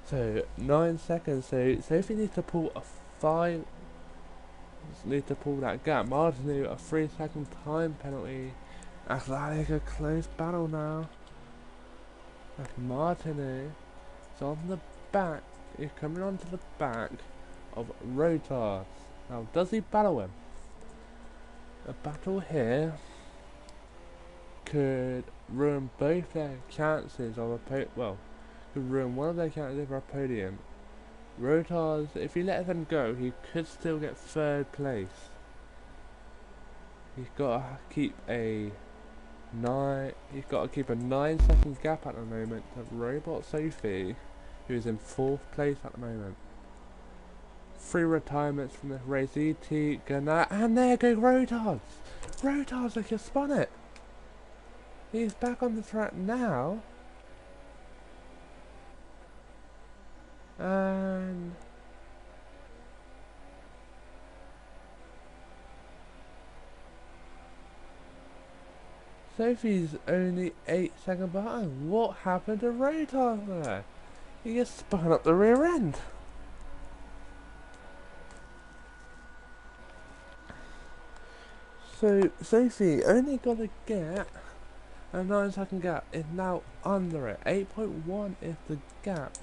So 9 seconds. So Sophie needs to pull a 5. Needs to pull that gap. Martinu a 3-second time penalty. Athletic a close battle now. That's Martinu. It's on the back. He's coming onto the back of Rotas. Now, does he battle him? A battle here could ruin both their chances of could ruin one of their chances of a podium. Rotas, if he lets them go, he could still get 3rd place. He's got to keep a 9-second gap at the moment to Robot Sophie, who is in 4th place at the moment. 3 retirements from this race. E.T. Gannett, and there goes Rotas. Rotas has just spun it. He's back on the track now. And Sophie's only 8 seconds behind. What happened to Rotas there? He just spun up the rear end. So Sophie only got to get a 9-second gap. Is now under it. 8.1 is the gap.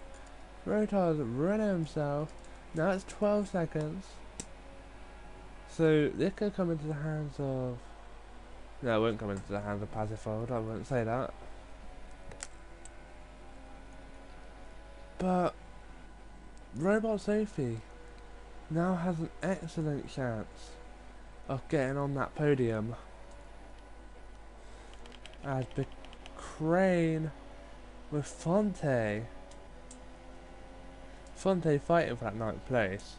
Rotas running himself. Now it's 12 seconds. So this could come into the hands of... No, it won't come into the hands of Passifold. I wouldn't say that. But Robot Sophie now has an excellent chance of getting on that podium, as Crane with Fonte fighting for that 9th place.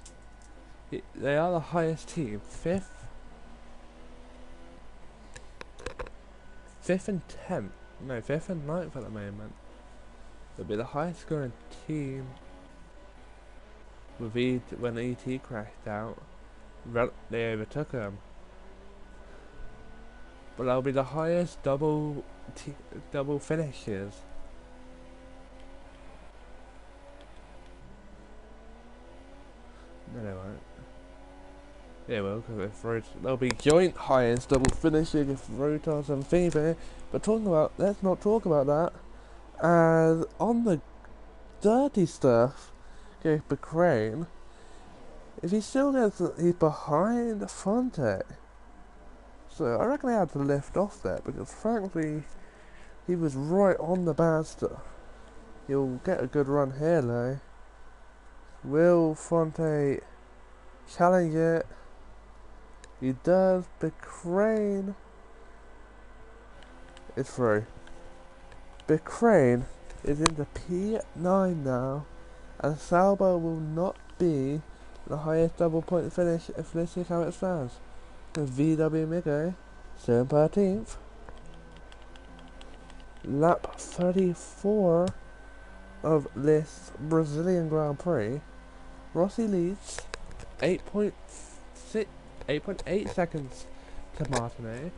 They are the highest team, 5th and 10th, no, 5th and 9th at the moment. It'll be the highest scoring team with when ET crashed out. They overtook him. But that'll be the highest double finishes. No, they won't. Yeah, well, because there'll be joint highest double finishing if Rotas and Phoebe. But let's not talk about that. As on the dirty stuff, okay, Bahrain, if he still gets, he's behind Fonte. So I reckon they had to lift off there because frankly, he was right on the bad stuff. He'll get a good run here though. Will Fonte challenge it? He does. Bahrain is through. Bahrain is into P9 now, and Sauber will not be the highest double point finish if this is how it stands. The VW Migo, 13th. Lap 34 of this Brazilian Grand Prix. Rossi leads 8.8 seconds to Martinet.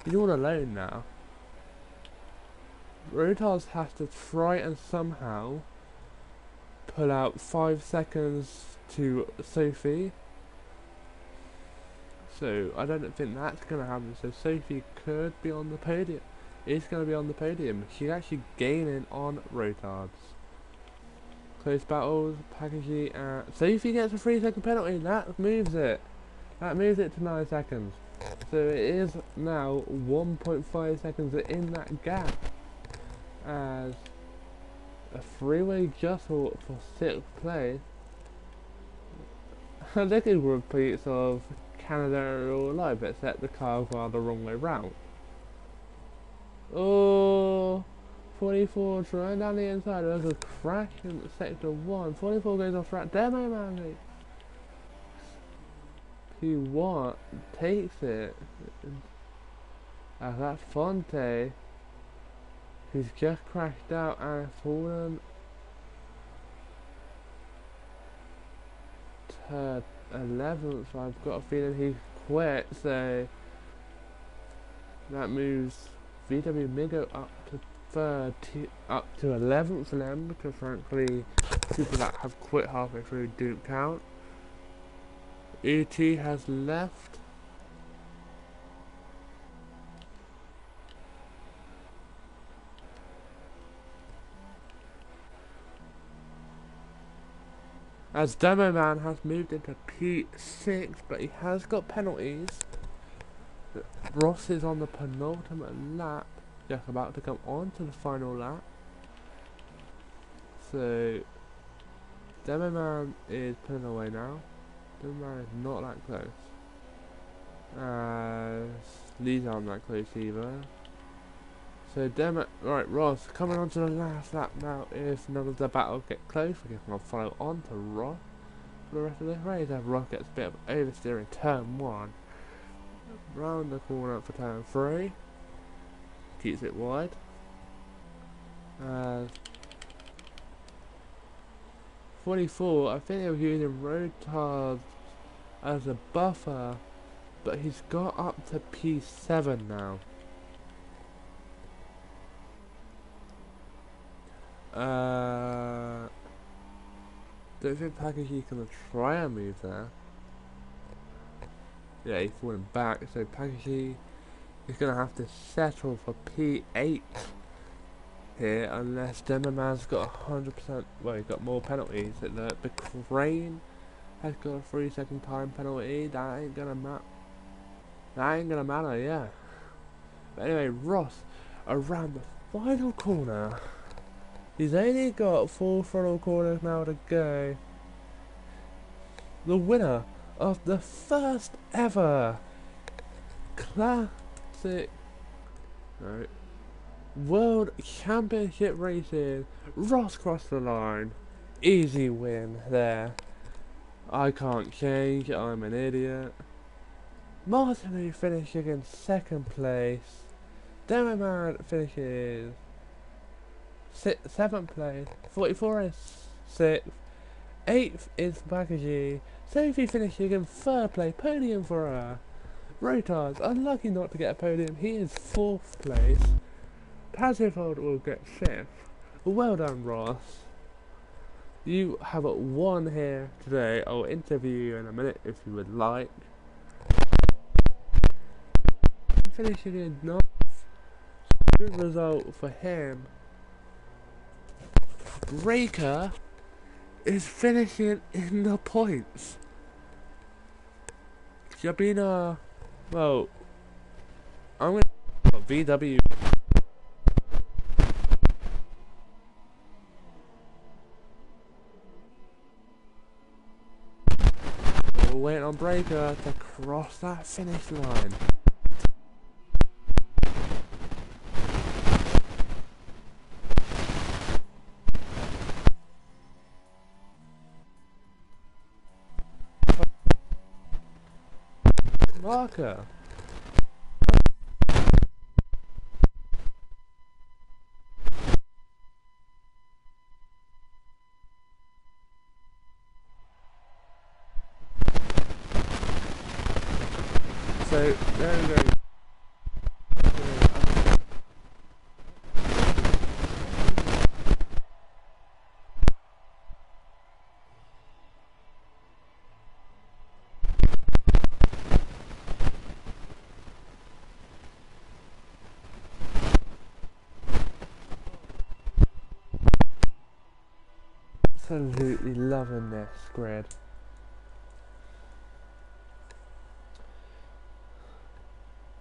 He's all alone now. Rotas has to try and somehow pull out 5 seconds to Sophie. So I don't think that's going to happen. So Sophie could be on the podium. Is going to be on the podium. She's actually gaining on Rotards. Close battles. Pakaji and Sophie gets a 3-second penalty. That moves it. That moves it to 9 seconds. So it is now 1.5 seconds in that gap. As a three-way jostle for 6th place. I think it repeats of Canada are all alive, except the cars are the wrong way round. Oh, 44 trying down the inside. There's a crash in sector 1. 44 goes off track. Demo man. P1 takes it. That's Fonte, who's just crashed out and has fallen to 11th. I've got a feeling he quit, so that moves VW Migo up to up to 11th for them, because frankly people that have quit halfway through don't count. ET has left. As Demo Man has moved into P6, but he has got penalties. Ross is on the penultimate lap, just about to come on to the final lap. So Demo Man is pulling away now. Demo Man is not that close. These aren't that close either. So right, Ross coming on to the last lap now. If none of the battles get close, we're going to follow on to Ross for the rest of this race. As Ross gets a bit of oversteer in turn 1. Round the corner for turn 3. Keeps it wide. 44, I think they were using road tires as a buffer, but he's got up to P7 now. Don't think Pakaji's gonna try and move there. Yeah, he's falling back, so Pakaji is gonna have to settle for P8 here, unless Demerman's got 100%. Well, he's got more penalties. The Crane has got a 3-second time penalty. That ain't gonna matter, yeah. But anyway, Ross around the final corner. He's only got 4 throttle corners now to go. The winner of the first ever classic World Championship racing, Ross crossed the line. Easy win there. I can't change, I'm an idiot. Martin finishing in 2nd place. Demerman finishes 7th place. 44 is 6th. 8th is Bakaji. Sophie finishing in 3rd place. Podium for her. Rotards, unlucky not to get a podium. He is 4th place. Passivold will get 5th. Well done, Ross. You have won here today. I'll interview you in a minute if you would like. Finishing in 9th. Good result for him. Breaker is finishing in the points. Jabina, well, I'm going to VW. We're waiting on Breaker to cross that finish line. Marker. So there we go. Absolutely loving this grid.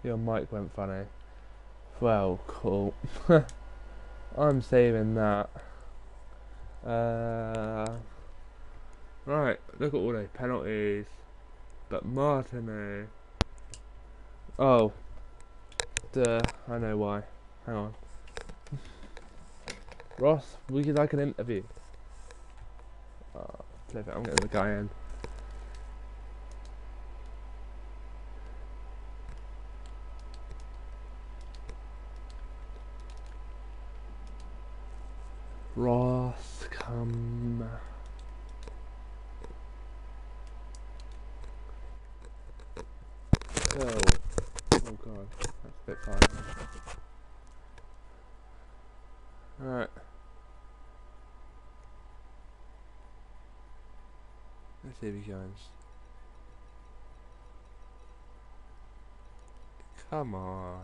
Your mic went funny. Well, cool. I'm saving that. Right, look at all those penalties. But Martineau. Oh. Duh, I know why. Hang on. Ross, would you like an interview? I'm getting the guy in. Ross, come. Oh god, that's a bit far. Alright. Let's see if he joins. Come on.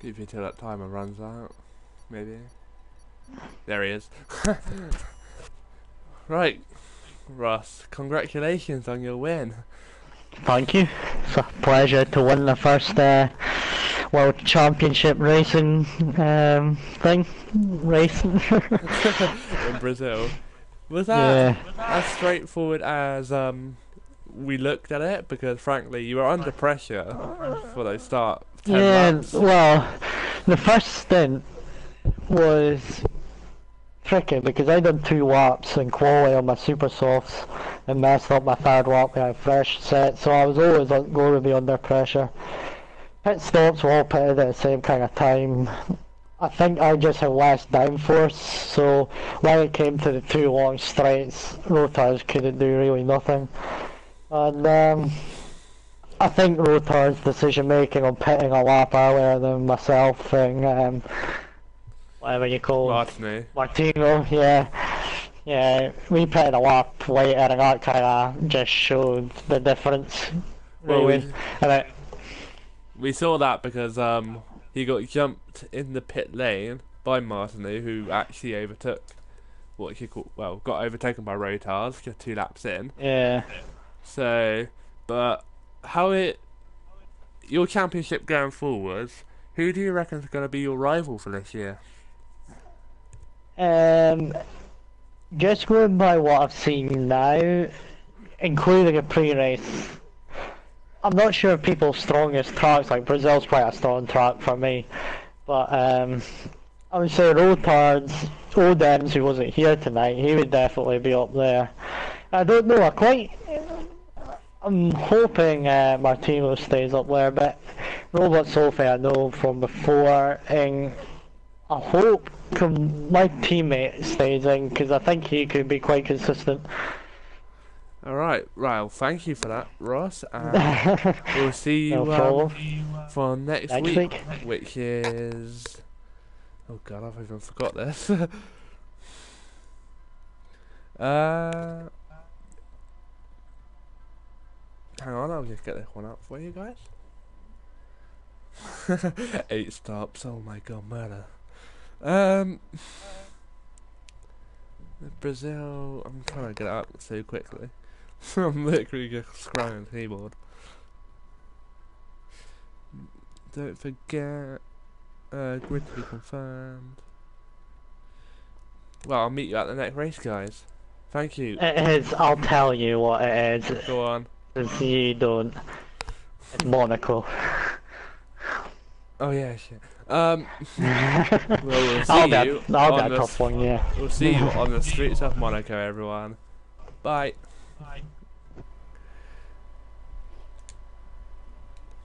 Give you till that timer runs out. Maybe. There he is. Right, Ross. Congratulations on your win. Thank you. It's a pleasure to win the first World Championship racing thing. Racing. In Brazil. Was that as straightforward as we looked at it? Because frankly, you were under pressure for those start 10 laps. Well, the first stint was tricky because I did 2 laps in quali on my super softs and messed up my 3rd lap with a fresh set, so I was always going to be under pressure. Pit stops were all pitted at the same kind of time. I think I just had less downforce, so when it came to the 2 long straights, Rotars couldn't do really nothing. And I think Rotar's decision making on pitting a lap earlier than myself and whatever you call Martino, yeah, we pitted a lap later and that kind of just showed the difference. Really. Well, we saw that because he got jumped in the pit lane by Martineau, who actually overtook what you call, well, got overtaken by Rotars just 2 laps in. Yeah. So, but your championship going forwards, who do you reckon is going to be your rival for this year? Just going by what I've seen now, including a pre-race, I'm not sure if people's strongest tracks, like Brazil's quite a strong track for me, but I would say Rotards, Odems, who wasn't here tonight, he would definitely be up there. I don't know, I'm hoping Martino stays up there, but Robert Sophie I know from before, and I hope my teammate stays in because I think he could be quite consistent. Alright, right, well, thank you for that, Ross, and we'll see No you problem. for next Next week, week. which is... Oh god, I've even forgot this. Hang on, I'll just get this one up for you guys. 8 stops, oh my god, murder. Brazil, I'm trying to get it up so quickly. I'm literally just scrolling the keyboard. Don't forget, grid to be confirmed. Well, I'll meet you at the next race, guys. Thank you. It is. I'll tell you what it is. Go on. Because you don't. It's Monaco. Oh yeah, shit. Well, we'll see I'll you get a on the tough one, yeah. We'll see you on the streets of Monaco, everyone. Bye. Bye.